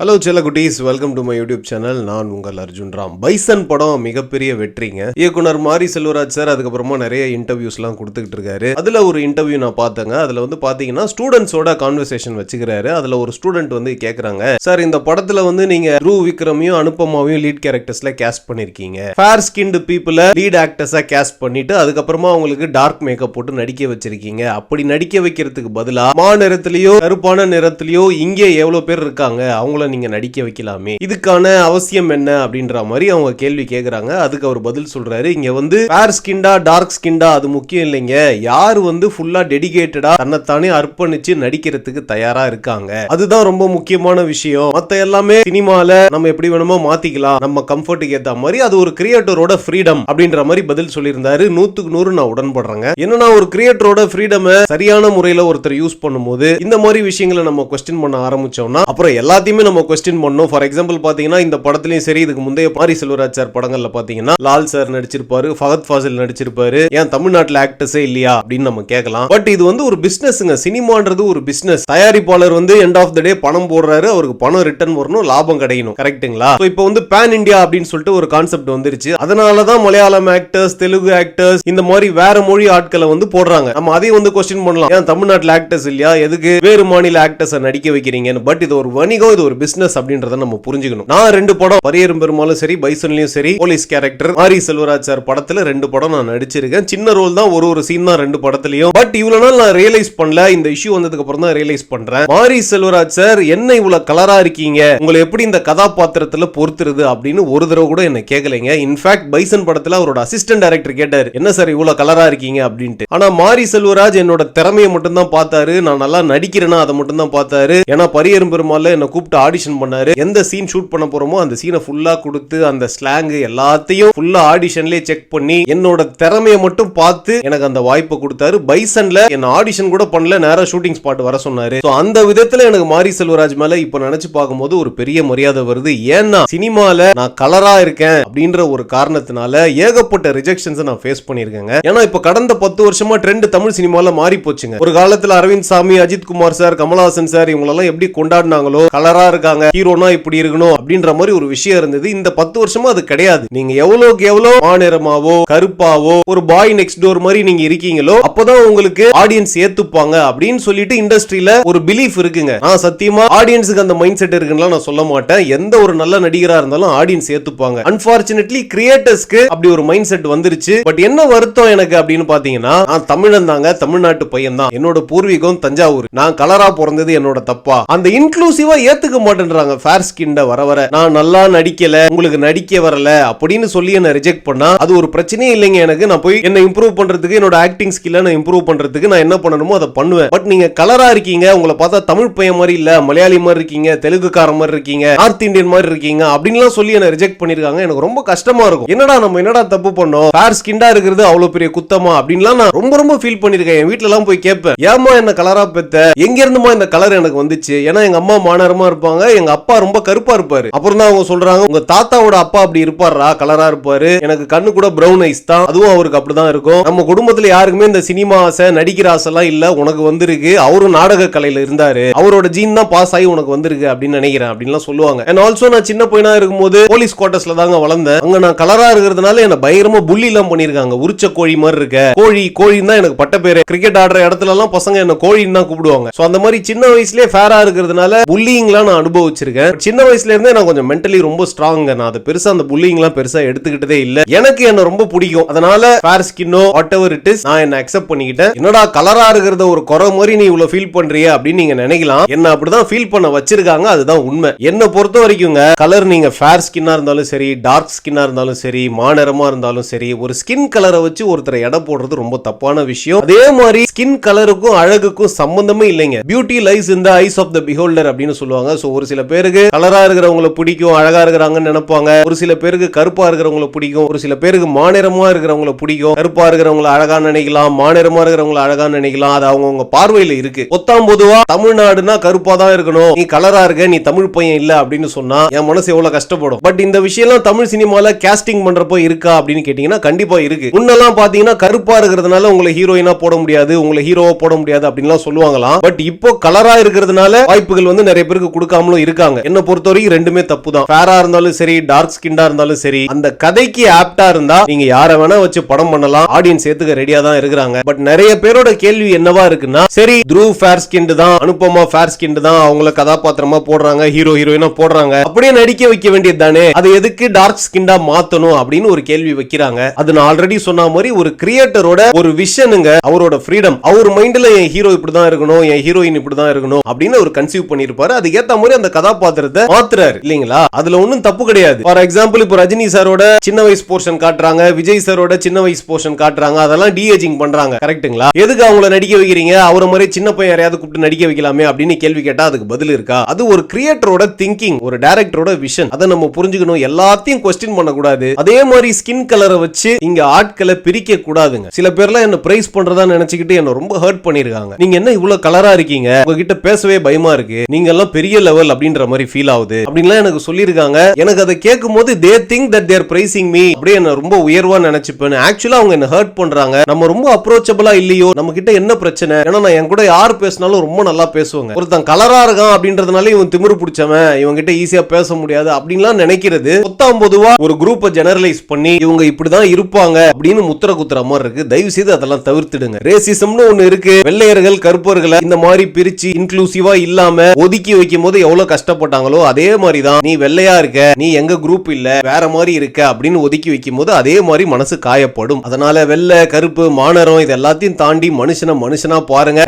Hello செல்லகுட்டீஸ், welcome to my YouTube channel. நான் உங்கள் அர்ஜுன் ராம். பைசன் படம் மிகப்பெரிய வெற்றிங்க. இயக்குனர் மாரி செல்வராஜ் சார் அதுக்கப்புறமா நிறைய இன்டர்வியூஸ்லாம் கொடுத்துக்கிட்டு இருக்காரு. அதுல ஒரு இன்டர்வியூ நான் பார்த்தேங்க. அதுல வந்து பாத்தீங்கன்னா ஸ்டூடெண்ட்ஸோட கான்வர்சேஷன் வச்சுக்கிறாரு. அதுல ஒரு ஸ்டூடெண்ட் வந்து கேக்குறாங்க, சார் இந்த படத்துல வந்து நீங்க த்ருவ் விக்ரமையும் அனுபமாவையும் லீட் கேரக்டர்ஸ்ல கேஸ்ட் பண்ணிருக்கீங்க. ஃபேர் ஸ்கின்டு பீப்புளை லீட் ஆக்டர்ஸா கேஸ்ட் பண்ணிட்டு அதுக்கப்புறமா அவங்களுக்கு டார்க் மேக்கப் போட்டு நடிக்க வச்சிருக்கீங்க. அப்படி நடிக்க வைக்கிறதுக்கு பதிலா மா நிறத்திலேயோ கருப்பான நிறத்திலேயோ இங்கே எவ்வளவு பேர் இருக்காங்க, அவங்கள நீங்க நடிக்க வைக்கலாமே, இதுக்கான அவசியம் என்ன அப்படின்ற மாதிரி அவங்க கேள்வி கேக்குறாங்க. அதுக்கு அவர் பதில் சொல்றாரு, இங்க வந்து ஃபேர் ஸ்கின்டா டார்க் ஸ்கின்டா அது முக்கியம் இல்லைங்க, யாரு வந்து ஃபுல்லா டெடிகேட்டடா தன்னைத்தானே அர்ப்பணிச்சு நடிக்கிறதுக்கு தயாரா இருக்காங்க, அதுதான் ரொம்ப முக்கியமான விஷயம். மத்த எல்லாமே சினிமால நம்ம எப்படி வேணுமோ மாத்திக்கலாம், நம்ம கம்ஃபர்ட்டுக்கு ஏத்த மாதிரி, அது ஒரு கிரியேட்டரோட ஃப்ரீடம் அப்படின்ற மாதிரி பதில் சொல்லியிருந்தாரு. 100க்கு 100 நான் உடன்படுறேங்க. என்னன்னா ஒரு கிரியேட்டரோட ஃப்ரீடம் சரியான முறையில ஒருத்தர் யூஸ் பண்ணும்போது இந்த மாதிரி விஷயங்களை நம்ம கொஸ்டின் பண்ண ஆரம்பிச்சோம்னா அப்புறம் எல்லாத்தையுமே நம்ம கொஸ்டின் பண்ணோம். ஃபார் எக்ஸாம்பிள் பாத்தீங்கன்னா இந்த படத்துலயும் சரி, இதுக்கு முந்தைய மாரி செல்வராஜ் சார் படங்கள்ல பாத்தீங்கன்னா லால் சார் நடிச்சிருப்பாரு, ஃபஹத் ஃபாசில் நடிச்சிருப்பாரு, ஏன் தமிழ்நாட்டுல ஆக்டர்ஸே இல்லையா அப்படின்னு நம்ம கேட்கலாம். பட் இது வந்து ஒரு பிசினஸ்ங்க. சினிமான்றது ஒரு பிசினஸ். தயாரிப்பாளர் வந்து எண்ட் ஆஃப் த டே பணம் போடுறாரு, அவருக்கு பணம் ரிட்டர்ன் வரணும், லாபம் கிடைக்கணும். கரெக்ட்டுங்களா? இப்போ வந்து பேன் இந்தியா அப்படின்னு சொல்லிட்டு ஒரு கான்செப்ட் வந்துருச்சு. அதனாலதான் மலையாளம் ஆக்டர்ஸ், தெலுங்கு ஆக்டர்ஸ், இந்த மாதிரி வேற மொழி ஆட்களை வந்து போடுறாங்க. நம்ம அதையும் வந்து கொஸ்டின் பண்ணலாம், ஏன் தமிழ்நாட்டுல ஆக்டர்ஸ் இல்லையா, எதுக்கு வேறு மாநில ஆக்டர்ஸ் நடிக்க வைக்கிறீங்கன்னு. பட் இது ஒரு வணிகம், இது ஒரு பிசினஸ் அப்படின்றத நம்ம புரிஞ்சுக்கணும். நான் 2 படம், பரியரும் பெருமாளும் சரி, பைசன்லயும் சரி, போலீஸ் கேரக்டர் மாரி செல்வராஜ் சார் படத்துல 2 படம் நான் நடிச்சிருக்கேன். சின்ன ரோல் தான், ஒரு சீன் தான் 2 படத்துலயும். பட் இவ்வளவு நாள் நான் ரியலைஸ் பண்ணல, இந்த இஷ்யூ வந்ததுக்கு அப்புறம் தான் ரியலைஸ் பண்றேன். மாரி செல்வராஜ் சார் என்ன இவ்வளவு கலரா இருக்கீங்க, உங்களை எப்படி இந்த கதாபாத்திரத்துல பொறுத்துறது அப்படின்னு ஒரு தடவை கூட என்ன கேட்கலைங்க. இன்ஃபேக்ட் பைசன் படத்துல அவரோட அசிஸ்டன்ட் டைரக்டர் கேட்டாரு, என்ன சார் இவ்வளவு கலரா இருக்கீங்க அப்படின்ட்டு. ஆனா மாரி செல்வராஜ் என்னோட திறமையை மட்டும் தான் பார்த்தாரு, நான் நல்லா நடிக்கிறேன்னா அதை மட்டும் தான் பார்த்தாரு. ஏன்னா பரியரும் பெருமாள்ல என்ன கூப்பிட்டு ஆடிஷன் பண்ணாரு. எந்த சீன் ஷூட் பண்ண போறோமோ அந்த சீனை ஃபுல்லா கொடுத்து அந்த ஸ்லாங் எல்லாத்தையும் ஃபுல்லா ஆடிஷன்லயே செக் பண்ணி என்னோட திறமையை மட்டும் பார்த்து எனக்கு அந்த வாய்ப்பை கொடுத்தாரு. பைசன்ல என்ன ஆடிஷன் கூட பண்ணல, நேரா ஷூட்டிங் ஸ்பாட் வர சொன்னாரு. அந்த விதத்துல எனக்கு மாரி செல்வராஜ் மேல இப்ப நினைச்சு பார்க்கும்போது ஒரு பெரிய மரியாதை வருது. ஏன்னா சினிமால நான் கலரா இருக்கேன் அப்படின்ற ஒரு காரணத்தினால ஏகப்பட்ட ரிஜெக்ஷன்ஸ் நான் ஃபேஸ் பண்ணிருக்கேங்க. ஏன்னா இப்ப கடந்த 10 வருஷமா ட்ரெண்ட் தமிழ் சினிமால மாறி போச்சுங்க. ஒரு காலத்துல அரவிந்த் சாமி, அஜித் குமார் சார், கமலஹாசன் சார் இவங்களெல்லாம் எப்படி கொண்டாடினாங்களோ, கலரா இருக்காங்க, ஹீரோனா இப்படி இருக்கணும் அப்படின்ற மாதிரி ஒரு விஷயம் இருந்தது. இந்த 10 வருஷமா அது கிடையாது. நீங்க எவ்வளவுக்கு எவ்வளவு மாநிறமாவோ கருப்பாவோ ஒரு பாய் நெக்ஸ்ட் டோர் மாதிரி நீங்க இருக்கீங்களோ அப்பதான் உங்களுக்கு ஆடியன்ஸ் ஏத்துப்பாங்க அப்படின்னு சொல்லிட்டு இண்டஸ்ட்ரியில ஒரு பிலீஃப் இருக்குங்க. நான் சத்தியமா ஆடியன்ஸுக்கு அந்த மைண்ட் செட் இருக்குன்னு நான் சொல்ல மாட்டேன். எந்த ஒரு நல்ல நடிகரா இருந்தாலும் ஆடியன்ஸ் ஏத்துப்பாங்க. அன்பார்ச்சுனேட்லி கிரியேட்டர்ஸ்க்கு அப்படி ஒரு மைண்ட் செட் வந்துருச்சு. பட் என்ன வருத்தம் எனக்கு அப்படின்னு பாத்தீங்கன்னா, நான் தமிழன் தாங்க, தமிழ்நாட்டு பையன் தான், என்னோட பூர்வீகம் தஞ்சாவூர், நான் கலரா பிறந்தது என்னோட தப்பா, அந்த இன்க்ளூசிவா ஏத்துக்க மாட்டேன்றாங்க. ஃபேர் ஸ்கின் வர வர நான் நல்லா நடிக்கல, உங்களுக்கு நடிக்க வரல அப்படின்னு சொல்லி என்ன ரிஜெக்ட் பண்ணா அது ஒரு பிரச்சனையே இல்லைங்க. எனக்கு நான் போய் என்ன இம்ப்ரூவ் பண்றதுக்கு, என்னோட ஆக்டிங் ஸ்கில்லை நான் இம்ப்ரூவ் பண்றதுக்கு நான் என்ன பண்ணணுமோ அதை பண்ணுவேன். பட் நீங்க கலரா இருக்கீங்க, உங்களை பார்த்தா தமிழ் பையன் மாதிரி இல்ல, மலையாளி மாதிரி இருக்கீங்க, தெலுங்குக்கார மாதிரி இருக்கீங்க, நார்த் இந்தியன் மாதிரி இருக்கீங்க அப்படின்லாம் சொல்லி என்ன ரிஜெக்ட் பண்ணிருக்காங்க. எனக்கு ரொம்ப கஷ்டமா இருக்கும். என்னடா நம்ம என்னடா தப்பு பண்ணோம், ஃபேர் ஸ்கின்டா இருக்கிறது அவ்வளவு பெரிய குத்தமா அப்படின்லாம் நான் ரொம்ப ரொம்ப ஃபீல் பண்ணிருக்கேன். என் வீட்ல எல்லாம் போய் கேட்பேன், ஏமா என்ன கலரா பெத்த, எங்க இருந்துமா இந்த கலர் எனக்கு வந்துச்சு. ஏன்னா எங்க அம்மா மாநகரமா இருப்பாங்க, எங்க அப்பா ரொம்ப கருப்பா இருப்பாரு. அப்புறம் தான் அவங்க சொல்றாங்க, உங்க தாத்தாவோட அப்பா அப்படி இருப்பாரா, கலரா இருப்பாரு, எனக்கு கண்ணு கூட பிரவுன் ஐஸ் தான், அதுவும் அவருக்கு அப்படிதான் இருக்கும். நம்ம குடும்பத்துல யாருக்குமே இந்த சினிமா ஆசை, நடிக்கிற ஆசை எல்லாம் இல்ல, உனக்கு வந்திருக்கு, அவரும் நாடக கலையில இருந்தாரு, அவரோட ஜீன் தான் பாஸ் ஆகி உனக்கு வந்திருக்கு அப்படின்னு நினைக்கிறேன் அப்படின்லாம் சொல்லுவாங்க. அண்ட் ஆல்சோ நான் சின்ன பையனா இருக்கும்போது போலீஸ் குவார்டர்ஸ்ல தாங்க வளர்ந்தேன். அங்க நான் கலரா இருக்கிறதுனால என்ன பயங்கரமா புள்ளி எல்லாம் பண்ணிருக்காங்க. உரிச்ச கோழி மாதிரி இருக்க, கோழி கோழின்னு தான் எனக்கு பட்ட பேரு. கிரிக்கெட் ஆடுற இடத்துல எல்லாம் பசங்க என்ன கோழின்னு தான் கூப்பிடுவாங்க. சோ அந்த மாதிரி சின்ன வயசுலயே ஃபேரா இருக்கிறதுனால புல்லிங்லாம் நான் அனுபவிச்சிருக்கேன். சின்ன வயசுல இருந்தே நான் கொஞ்சம் மென்டலி ரொம்ப ஸ்ட்ராங். நான் அது பெருசா அந்த புல்லிங்லாம் பெருசா எடுத்துக்கிட்டதே இல்ல. எனக்கு என்ன ரொம்ப பிடிக்கும், அதனால ஃபேர் ஸ்கின்னோ வாட் எவர் இட் இஸ் நான் என்ன அக்செப்ட் பண்ணிக்கிட்டேன். என்னடா கலரா இருக்கிறத ஒரு குறை மாதிரி நீ இவ்வளவு ஃபீல் பண்றிய அப்படின்னு நீங்க நினைக்கலாம். என்ன அப்படிதான் ஃபீல் பண்ண வச்சிருக்காங்க, அதுதான் உண்மை. என்ன பொறுத்த வரைக்குங்க கலர், நீங்க ஃபேர் ஸ்கின்னா இருந்தாலும் சரி, டார்க் ஸ்கின்னா இருந்தாலும் சரி, மாநிறமா இருந்தாலும் சரி, ஒரு ஸ்கின் கலரை வச்சு ஒருத்தரை எடை போடுறது ரொம்ப தப்பான விஷயம். அதே மாதிரி ஸ்கின் கலருக்கும் அழகுக்கும் சம்பந்தமே இல்லைங்க. Beauty lies in the eyes of the beholder அப்படின்னு சொல்லுவாங்க. சோ ஒரு சில பேருக்கு கலரா இருக்கிறவங்கள பிடிக்கும், அழகா இருக்கிறாங்கன்னு நினைப்பாங்க. ஒரு சில பேருக்கு கருப்பா இருக்கிறவங்கள பிடிக்கும், ஒரு சில பேருக்கு மாநிறமா இருக்கிறவங்கள பிடிக்கும். கருப்பா இருக்கிறவங்கள அழகா நினைக்கலாம், மாநிறமா இருக்கிறவங்கள அழகா நினைக்கலாம். அது அவங்கவுங்க பார்வையில இருக்கு. பொத்தாம் பொதுவா தமிழ்நாடுனா கருப்பா தான் இருக்கணும், நீ கலரா இருக்க, நீ தமிழ் பையன் இல்ல அப்படின்னு சொன்னா என் மனசு எவ்வளவு கஷ்டப்படும். பட் இந்த விஷயம் எல்லாம் தமிழ் சினிமால கேஸ்டிங் பண்றப்போ இருக்கா அப்படின்னு கேட்டீங்கன்னா கண்டிப்பா இருக்கு. முன்னெல்லாம் பாத்தீங்கன்னா கருப்பா இருக்கிறதுனால உங்களை ஹீரோயினா போட முடியாது, உங்களை ஹீரோவா போட முடியாது அப்படின்லாம் சொல்லுவாங்களாம். பட் இப்போ கலரா இருக்கிறதுனால வாய்ப்புகள் வந்து நிறைய பேருக்கு கொடுக்காம இருக்கிறவங்களும் இருக்காங்க. என்ன பொறுத்தவரைக்கும் ரெண்டுமே தப்பு தான். ஃபேரா இருந்தாலும் சரி, டார்க் ஸ்கின்டா இருந்தாலும் சரி, அந்த கதைக்கு ஆப்டா இருந்தா நீங்க யார வேணா வச்சு படம் பண்ணலாம். ஆடியன்ஸ் ஏத்துக்க ரெடியா தான் இருக்கிறாங்க. பட் நிறைய பேரோட கேள்வி என்னவா இருக்குன்னா, சரி த்ரூவ் ஃபேர் ஸ்கின்டு தான், அனுபமா ஃபேர் ஸ்கின்டு தான், அவங்கள கதாபாத்திரமா போடுறாங்க, ஹீரோ ஹீரோயினா போடுறாங்க, அப்படியே நடிக்க வைக்க வேண்டியது தானே, அது எதுக்கு டார்க் ஸ்கின்டா மாத்தணும் அப்படின்னு ஒரு கேள்வி வைக்கிறாங்க. அது நான் ஆல்ரெடி சொன்ன மாதிரி ஒரு கிரியேட்டரோட ஒரு விஷனுங்க, அவரோட ஃப்ரீடம். அவர் மைண்ட்ல என் ஹீரோ இப்படிதான் இருக்கணும், என் ஹீரோயின் இப்படிதான் இருக்கணும் அப்படின்னு ஒரு கன்சீவ் பண்ணிருப்பாரு. அதுக்கு ஏத்த மாதிரி அந்த கதாபாத்திரத்தை மாத்துறாரு இல்லீங்களா? அதுல ஒண்ணும் தப்பு கிடையாது. ஃபார் எக்ஸாம்பிள் இப்போ ரஜினி சாரோட சின்ன வயசு போர்ஷன் காட்டுறாங்க, விஜய் சாரோட சின்ன வயசு போர்ஷன் காட்டுறாங்க, அதெல்லாம் டி-ஏஜிங் பண்றாங்க. கரெக்ட்டுங்களா? எதுக்கு அவங்கள நடிக்க வைக்கிறீங்க, அவரை மாதிரி சின்ன பையன் யாரையாவது கூப்பிட்டு நடிக்க வைக்கலாமே அப்படின்னு கேள்வி கேட்டா அதுக்கு பதில் இருக்கா? அது ஒரு கிரியேட்டரோட திங்கிங், ஒரு டைரக்டரோட விஷன். அதை நம்ம புரிஞ்சுக்கணும். எல்லாத்தையும் கொஸ்டின் பண்ண கூடாது. அதே மாதிரி ஸ்கின் கலரை வச்சு இங்க ஆட்களை பிரிக்க கூடாதுங்க. சில பேர்லாம் என்ன பிரைஸ் பண்றதா நினைச்சுக்கிட்டு என்ன ரொம்ப ஹர்ட் பண்ணிருக்காங்க. நீங்க என்ன இவ்வளவு கலரா இருக்கீங்க, உங்ககிட்ட பேசவே பயமா இருக்கு, நீங்க எல்லாம் பெரிய லெவல் அப்படின்ற மாதிரி ஃபீல் ஆகுது அப்படின்லாம் எனக்கு சொல்லிருக்காங்க. எனக்கு அதை கேட்கும் போது they think that they are praising me, அப்படியே என்ன ரொம்ப உயர்வா நினைச்சுப்பேன். ஆக்சுவலா அவங்க என்ன ஹர்ட் பண்றாங்க. நம்ம ரொம்ப அப்ரோச்சபிளா இல்லையோ, நம்ம கிட்ட என்ன பிரச்சனை? ஏன்னா நான் என் கூட யார் பேசினாலும் ரொம்ப நல்லா பேசுவாங்க. ஒருத்தன் கலரா இருக்கான் அப்படின்றதுனால இவன் திமிரு பிடிச்சவன், இவங்க கிட்ட ஈஸியா பேச முடியாது அப்படின்லாம் நினைக்கிறது மொத்தம் பொதுவா ஒரு குரூப்பை ஜெனரலைஸ் பண்ணி இவங்க இப்படிதான் இருப்பாங்க அப்படின்னு முத்திர குத்துற மாதிரி இருக்கு. தயவு செய்து அதெல்லாம் தவிர்த்துடுங்க. ரேசிசம்னு ஒண்ணு இருக்கு. வெள்ளையர்கள் கருப்பர்களை இந்த மாதிரி பிரிச்சு இன்க்ளூசிவா இல்லாம ஒதுக்கி வைக்கும் போது எவ்வளவு கஷ்டப்பட்டாங்களோ அதே மாதிரி தான் நீ வெள்ளையா இருக்க, நீ எங்க குரூப் இல்ல, வேற மாதிரி இருக்க அப்படின்னு ஒதுக்கி வைக்கும் போது அதே மாதிரி மனசு காயப்படும். அதனால வெள்ளை கருப்பு மானரம் இது எல்லாத்தையும் தாண்டி மனுஷனா பாருங்க,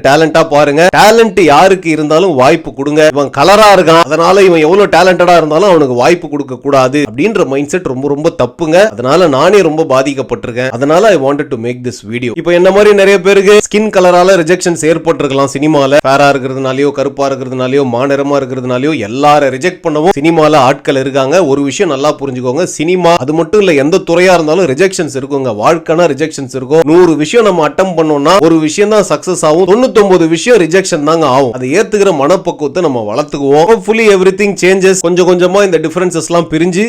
டேலண்டா பாருங்க. டேலண்ட் யாருக்கு இருந்தாலும் வாய்ப்பு கொடுங்க. இவன் கலரா இருக்கான் அதனால இவன் எவ்வளவு டேலண்டடா இருந்தாலும் அவனுக்கு வாய்ப்பு கொடுக்க கூடாது அப்படின்ற மைண்ட் செட் ரொம்ப ரொம்ப தப்புங்க. அதனால நானே ரொம்ப பாதிக்கப்பட்டிருக்கேன். அதனால I wanted to make this video. இப்போ என்ன மாதிரி நிறைய பேருக்கு ஸ்கின் கலரால ரிஜெக்ஷன்ஸ் ஏற்பட்டிருக்கலாம். சினிமால ஃபேரா இருக்கிறதுனாலயோ, கருப்பா இருக்கிறதுனாலயோ, மாநிறமா இருக்கிறதுனாலயோ எல்லாரும் ரிஜெக்ட் பண்ணவும் சினிமால ஆட்கள் இருக்காங்க. ஒரு விஷயம் நல்லா புரிஞ்சுக்கோங்க, சினிமா அது மட்டும் இல்ல, எந்த துறையா இருந்தாலும் ரிஜெக்ஷன்ஸ் இருக்குங்க. வாழ்க்கைனா ரிஜெக்ஷன்ஸ் இருக்கும். 100 விஷயம் நம்ம அட்டம் பண்ணோம்னா ஒரு விஷயம் தான் சக்சஸ் ஆகும், 99 விஷயம் ரிஜெக்ஷன் தாங்க ஆகும். அதை ஏத்துக்கிற மனப்பக்குவத்தை நம்ம வளர்த்துக்குவோம். Hopefully everything changes. கொஞ்சம் கொஞ்சமா இந்த டிஃபரன்சஸ் எல்லாம் பிரிஞ்சு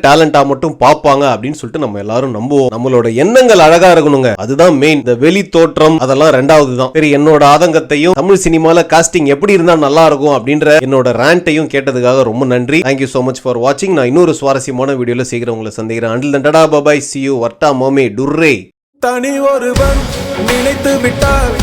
டேலண்டா மட்டும் பாப்பாங்க அப்படின்னு சொல்லிட்டு நம்ம எல்லாரும் நம்புவோம். நம்மளோட எண்ணங்கள் அழகா இருக்கணுங்க, அதுதான் மெயின். இந்த வெளி தோற்றம் அதெல்லாம் ரெண்டாவது தான். சரி, என்னோட ஆதங்கத்தையும் தமிழ் சினிமால காஸ்டிங் எப்படி இருந்தா நல்லா இருக்கும் அப்படின்ற என்னோட ரேண்டையும் கேட்டதுக்காக ரொம்ப நன்றி. Thank you so much for watching. நான் இன்னொரு சுவாரஸ்யமான வீடியோல சீக்கிரம் உங்களை சந்திக்கிறேன். Until then, tada, bye bye, see you, Wardha மாமே, டுர்ரே. தனி ஒருவன் நினைத்து விட்டார்